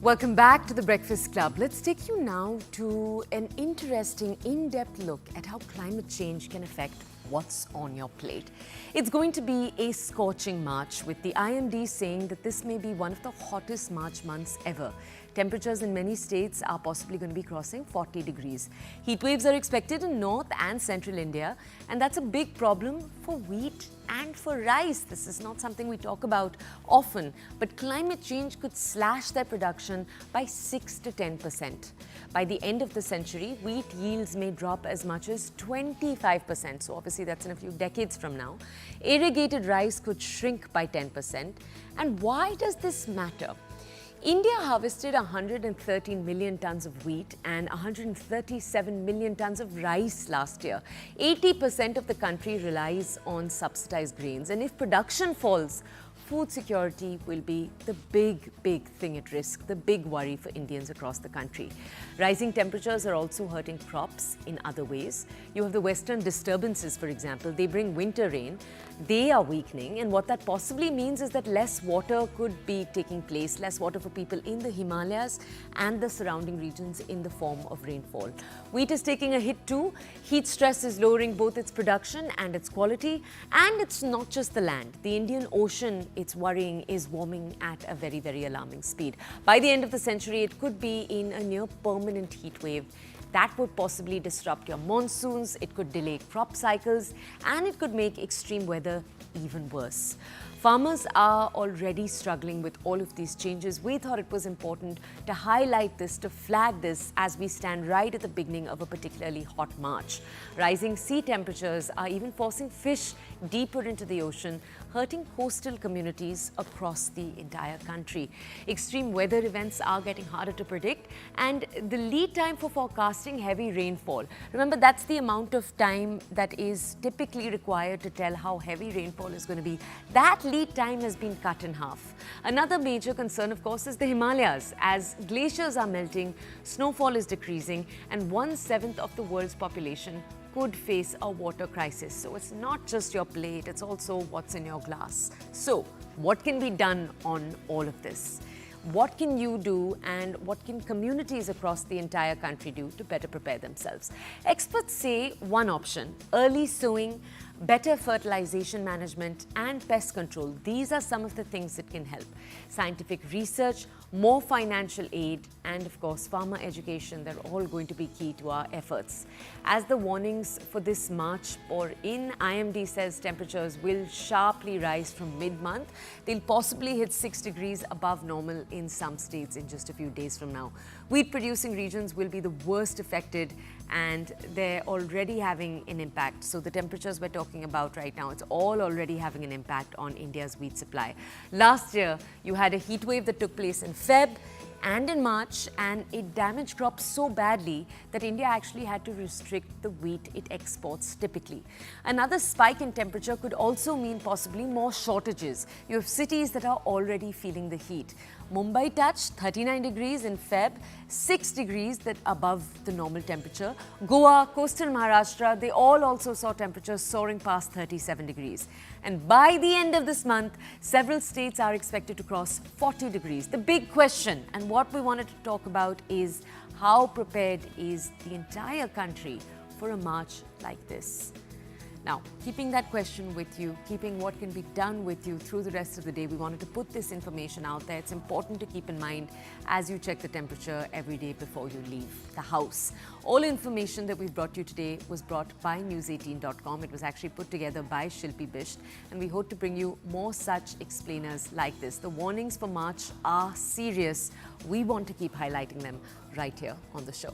Welcome back to the Breakfast Club. Let's take you now to an interesting, in-depth look at how climate change can affect what's on your plate. It's going to be a scorching March, with the IMD saying that this may be one of the hottest March months ever. Temperatures in many states are possibly going to be crossing 40 degrees. Heat waves are expected in North and Central India, and that's a big problem for wheat and for rice. This is not something we talk about often, but climate change could slash their production by 6 to 10%. By the end of the century, wheat yields may drop as much as 25%. So obviously that's in a few decades from now. Irrigated rice could shrink by 10%. And why does this matter? India harvested 113 million tons of wheat and 137 million tons of rice last year. 80% of the country relies on subsidized grains, and if production falls, food security will be the big thing at risk, the big worry for Indians across the country. Rising temperatures are also hurting crops in other ways. You have the western disturbances, for example. They bring winter rain. They are weakening, and what that possibly means is that less water could be taking place, less water for people in the Himalayas and the surrounding regions in the form of rainfall. Wheat is taking a hit too. Heat stress is lowering both its production and its quality, and it's not just the land. The Indian Ocean, it's worrying, is warming at a very alarming speed. By the end of the century, it could be in a near permanent heat wave. That would possibly disrupt your monsoons, it could delay crop cycles, and it could make extreme weather even worse. Farmers are already struggling with all of these changes. We thought it was important to highlight this, to flag this as we stand right at the beginning of a particularly hot March. Rising sea temperatures are even forcing fish deeper into the ocean, hurting coastal communities across the entire country. Extreme weather events are getting harder to predict, and the lead time for forecasting heavy rainfall. Remember, that's the amount of time that is typically required to tell how heavy rainfall is going to be. That lead time has been cut in half. Another major concern, of course, is the Himalayas. As glaciers are melting, snowfall is decreasing, and 1/7 of the world's population could face a water crisis. So it's not just your plate, it's also what's in your glass. So what can be done on all of this? What can you do, and what can communities across the entire country do to better prepare themselves? Experts say one option: early sowing, better fertilization management, and pest control. These are some of the things that can help. Scientific research, more financial aid, and of course farmer education, they're all going to be key to our efforts. As the warnings for this March pour in, IMD says temperatures will sharply rise from mid-month. They'll possibly hit 6 degrees above normal in some states in just a few days from now. Wheat producing regions will be the worst affected, and they're already having an impact. So the temperatures we're talking about right now, it's all already having an impact on India's wheat supply. Last year, you had a heat wave that took place in Feb and in March, and it damaged crops so badly that India actually had to restrict the wheat it exports typically. Another spike in temperature could also mean possibly more shortages. You have cities that are already feeling the heat. Mumbai touched 39 degrees in Feb, 6 degrees that above the normal temperature. Goa, coastal Maharashtra, they all also saw temperatures soaring past 37 degrees. And by the end of this month, several states are expected to cross 40 degrees. The big question, and what we wanted to talk about, is how prepared is the entire country for a March like this? Now, keeping that question with you, keeping what can be done with you through the rest of the day, we wanted to put this information out there. It's important to keep in mind as you check the temperature every day before you leave the house. All information that we've brought you today was brought by News18.com. It was actually put together by Shilpi Bisht, and we hope to bring you more such explainers like this. The warnings for March are serious. We want to keep highlighting them right here on the show.